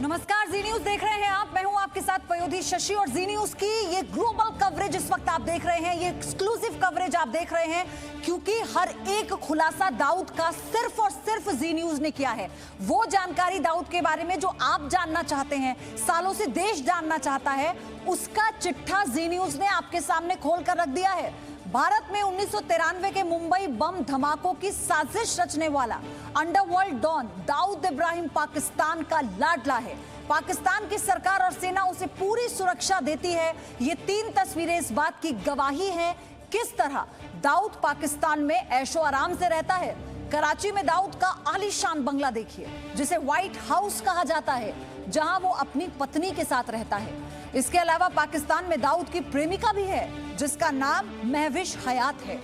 नमस्कार, जी न्यूज देख रहे हैं आप। मैं हूं आपके साथ पयोधी शशि और जी न्यूज की ये ग्लोबल कवरेज इस वक्त आप देख रहे हैं, ये एक्सक्लूसिव कवरेज आप देख रहे हैं क्योंकि हर एक खुलासा दाऊद का सिर्फ और सिर्फ जी न्यूज ने किया है। वो जानकारी दाऊद के बारे में जो आप जानना चाहते हैं, सालों से देश जानना चाहता है, उसका चिट्ठा जी न्यूज ने आपके सामने खोल कर रख दिया है। भारत में 1993 के मुंबई बम धमाकों की साजिश रचने वाला अंडरवर्ल्ड डॉन दाऊद इब्राहिम पाकिस्तान का लाडला है। पाकिस्तान की सरकार और सेना उसे पूरी सुरक्षा देती है। ये 3 तस्वीरें इस बात की गवाही हैं किस तरह दाऊद पाकिस्तान में ऐशो आराम से रहता है। कराची में दाऊद का आलीशान बंगला देखिए जिसे व्हाइट हाउस कहा जाता है, जहां वो अपनी पत्नी के साथ रहता है। इसके अलावा पाकिस्तान में दाऊद की प्रेमिका भी है जिसका नाम महविश हयात है।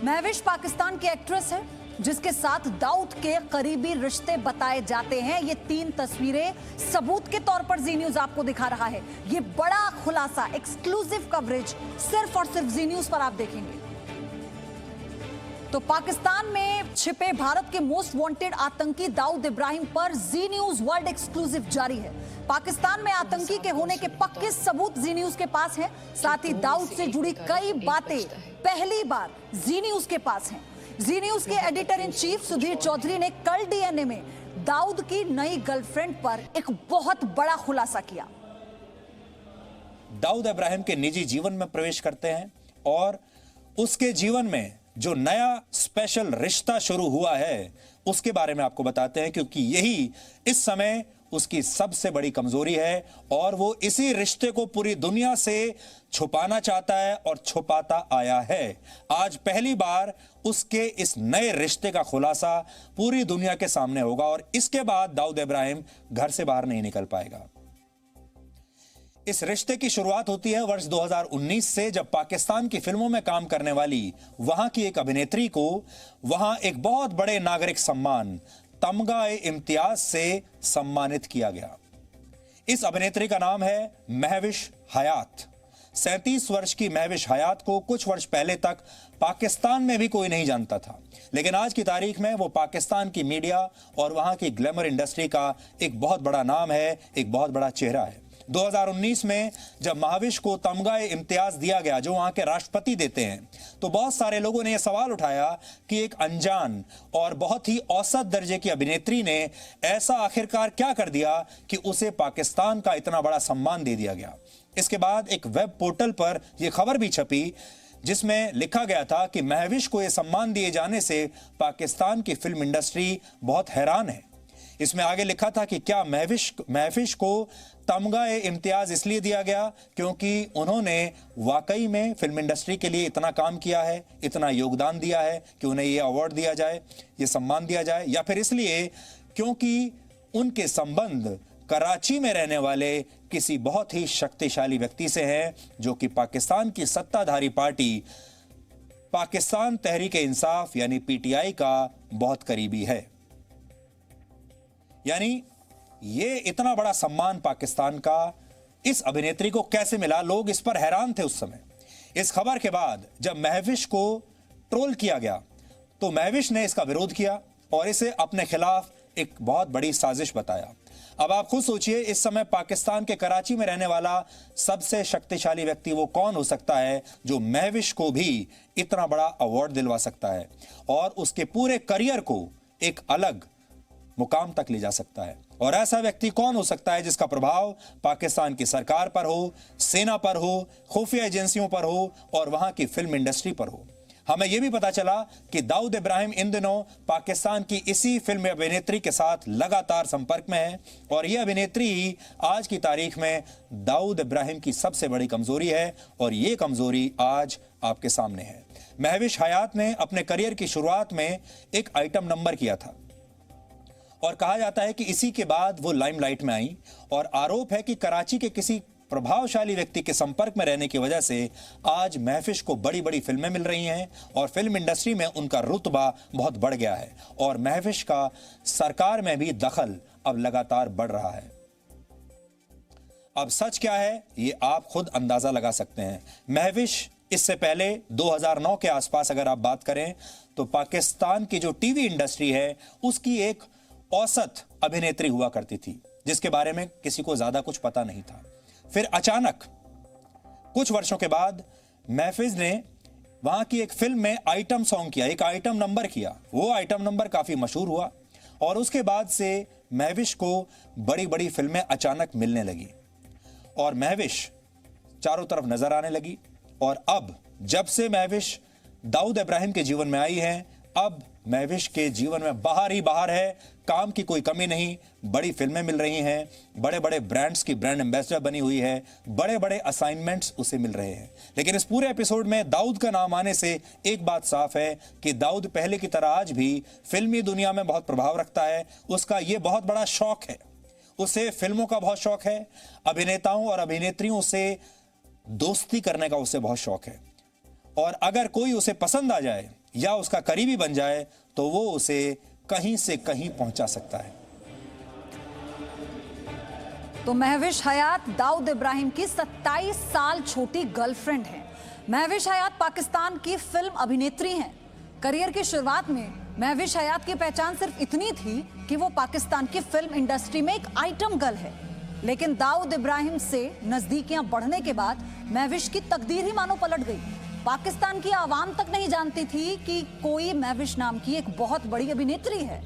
महविश पाकिस्तान की एक्ट्रेस है जिसके साथ दाऊद के करीबी रिश्ते बताए जाते हैं। ये 3 तस्वीरें सबूत के तौर पर जी न्यूज आपको दिखा रहा है। ये बड़ा खुलासा, एक्सक्लूसिव कवरेज सिर्फ और सिर्फ जी न्यूज पर आप देखेंगे। तो पाकिस्तान में छिपे भारत के मोस्ट वांटेड आतंकी दाऊद इब्राहिम पर जी न्यूज वर्ल्ड एक्सक्लूसिव जारी है। पाकिस्तान में आतंकी के होने के पक्के सबूत जी न्यूज के पास हैं। साथ ही दाऊद से जुड़ी कई बातें पहली बार जी न्यूज के पास हैं। जी न्यूज के editor in chief Sudhir Chaudhary ने कल डीएनए में दाऊद की नई गर्लफ्रेंड पर एक बहुत बड़ा खुलासा किया। दाऊद इब्राहिम के निजी जीवन में प्रवेश करते हैं और उसके जीवन में जो नया स्पेशल रिश्ता शुरू हुआ है उसके बारे में आपको बताते हैं, क्योंकि यही इस समय उसकी सबसे बड़ी कमजोरी है और वो इसी रिश्ते को पूरी दुनिया से छुपाना चाहता है और छुपाता आया है। आज पहली बार उसके इस नए रिश्ते का खुलासा पूरी दुनिया के सामने होगा और इसके बाद दाऊद इब्राहिम घर से बाहर नहीं निकल पाएगा। इस रिश्ते की शुरुआत होती है वर्ष 2019 से, जब पाकिस्तान की फिल्मों में काम करने वाली वहां की एक अभिनेत्री को वहां एक बहुत बड़े नागरिक सम्मान तमगा-ए-इम्तियाज से सम्मानित किया गया। इस अभिनेत्री का नाम है महविश हयात। 37 वर्ष की महविश हयात को कुछ वर्ष पहले तक पाकिस्तान में भी कोई नहीं जानता था, लेकिन आज की तारीख में वो पाकिस्तान की मीडिया और वहां की ग्लैमर इंडस्ट्री का एक बहुत बड़ा नाम है, एक बहुत बड़ा चेहरा है। 2019 में जब महविश को तमगा-ए-इम्तियाज दिया गया जो वहां के राष्ट्रपति देते हैं, तो बहुत सारे लोगों ने यह सवाल उठाया कि एक अनजान और बहुत ही औसत दर्जे की अभिनेत्री ने ऐसा आखिरकार क्या कर दिया कि उसे पाकिस्तान का इतना बड़ा सम्मान दे दिया गया। इसके बाद एक वेब पोर्टल पर यह खबर भी छपी जिसमें लिखा गया था कि महविश को यह सम्मान दिए जाने से पाकिस्तान की फिल्म इंडस्ट्री बहुत हैरान है। इसमें आगे लिखा था कि क्या महविश को तमगा-ए-इम्तियाज इसलिए दिया गया क्योंकि उन्होंने वाकई में फिल्म इंडस्ट्री के लिए इतना काम किया है, इतना योगदान दिया है कि उन्हें यह अवार्ड दिया जाए, यह सम्मान दिया जाए, या फिर इसलिए क्योंकि उनके संबंध कराची में रहने वाले किसी बहुत ही शक्तिशाली व्यक्ति से हैं जो कि पाकिस्तान की सत्ताधारी पार्टी पाकिस्तान तहरीक-ए-इंसाफ यानी पीटीआई का बहुत करीबी है। यानी ये इतना बड़ा सम्मान पाकिस्तान का इस अभिनेत्री को कैसे मिला, लोग इस पर हैरान थे उस समय। इस खबर के बाद जब महविश को ट्रोल किया गया तो महविश ने इसका विरोध किया और इसे अपने खिलाफ एक बहुत बड़ी साजिश बताया। अब आप खुद सोचिए, इस समय पाकिस्तान के कराची में रहने वाला सबसे शक्तिशाली व्यक्ति वो कौन हो सकता है जो महविश को भी इतना बड़ा अवार्ड दिलवा सकता है और उसके पूरे करियर को एक अलग मुकाम तक ले जा सकता है। और ऐसा व्यक्ति कौन हो सकता है जिसका प्रभाव पाकिस्तान की सरकार पर हो, सेना पर हो, खुफिया एजेंसियों पर हो और वहां की फिल्म इंडस्ट्री पर हो। हमें यह भी पता चला कि दाऊद इब्राहिम इन दिनों पाकिस्तान की इसी फिल्म अभिनेत्री के साथ लगातार संपर्क में है और यह अभिनेत्री ही आज की तारीख में दाऊद इब्राहिम की सबसे बड़ी कमजोरी है और यह कमजोरी आज आपके सामने है। महविश हयात ने अपने करियर की शुरुआत में एक आइटम नंबर किया था और कहा जाता है कि इसी के बाद वो लाइमलाइट में आई और आरोप है कि कराची के किसी प्रभावशाली व्यक्ति के संपर्क में रहने की वजह से आज महविश को बड़ी बड़ी फिल्में मिल रही हैं और फिल्म इंडस्ट्री में उनका रुतबा बहुत बढ़ गया है और महविश का सरकार में भी दखल अब लगातार बढ़ रहा है। अब सच क्या है ये आप खुद अंदाजा लगा सकते हैं। महविश इससे पहले 2009 के आसपास अगर आप बात करें तो पाकिस्तान की जो टीवी इंडस्ट्री है उसकी एक औसत अभिनेत्री हुआ करती थी। जिसके बारे में किसी को ज्यादा कुछ पता नहीं था। फिर अचानक कुछ वर्षों के बाद महफिज ने वहां की एक फिल्म में आइटम सॉन्ग किया, एक आइटम नंबर किया। वो आइटम नंबर काफी मशहूर हुआ और उसके बाद से महविश को बड़ी बड़ी फिल्में अचानक मिलने लगी और महविश चारों तरफ नजर आने लगी। और अब जब से महविश दाऊद इब्राहिम के जीवन में आई है, अब महविश के जीवन में बाहर ही बाहर है, काम की कोई कमी नहीं, बड़ी फिल्में मिल रही हैं, बड़े बड़े ब्रांड्स की ब्रांड एम्बेसडर बनी हुई है, बड़े बड़े असाइनमेंट्स उसे मिल रहे हैं। लेकिन इस पूरे एपिसोड में दाऊद का नाम आने से एक बात साफ है कि दाऊद पहले की तरह आज भी फिल्मी दुनिया में बहुत प्रभाव रखता है। उसका ये बहुत बड़ा शौक है, उसे फिल्मों का बहुत शौक है, अभिनेताओं और अभिनेत्रियों से दोस्ती करने का उसे बहुत शौक है। और अगर कोई उसे पसंद आ जाए या उसका करीबी बन जाए तो वो उसे कहीं से कहीं पहुंचा सकता है। तो महविश हयात दाऊद इब्राहिम की 27 साल छोटी गर्लफ्रेंड है। महविश हयात पाकिस्तान की फिल्म अभिनेत्री हैं। करियर की शुरुआत में महविश हयात की पहचान सिर्फ इतनी थी कि वो पाकिस्तान की फिल्म इंडस्ट्री में एक आइटम गर्ल है। लेकिन दाऊद इब्राहिम से नजदीकियां बढ़ने के बाद महविश की तकदीर ही मानो पलट गई। पाकिस्तान की आवाम तक नहीं जानती थी कि कोई महविश नाम की एक बहुत बड़ी अभिनेत्री है।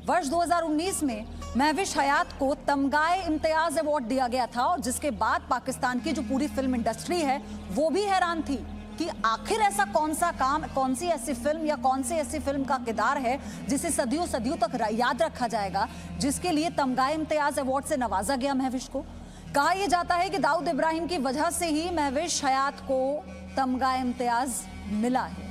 वर्ष 2019 में महविश हयात को तमगाए इम्तियाज अवार्ड दिया गया था और जिसके बाद पाकिस्तान की जो पूरी फिल्म इंडस्ट्री है वो भी हैरान थी कि आखिर ऐसा कौन सा काम, कौन सी ऐसी फिल्म या कौन सी ऐसी फिल्म का किरदार है जिसे सदियों सदियों तक याद रखा जाएगा, जिसके लिए तमगाए इम्तियाज अवार्ड से नवाजा गया महविश को। कहा यह जाता है कि दाऊद इब्राहिम की वजह से ही महविश हयात को तमगा इम्तियाज मिला है।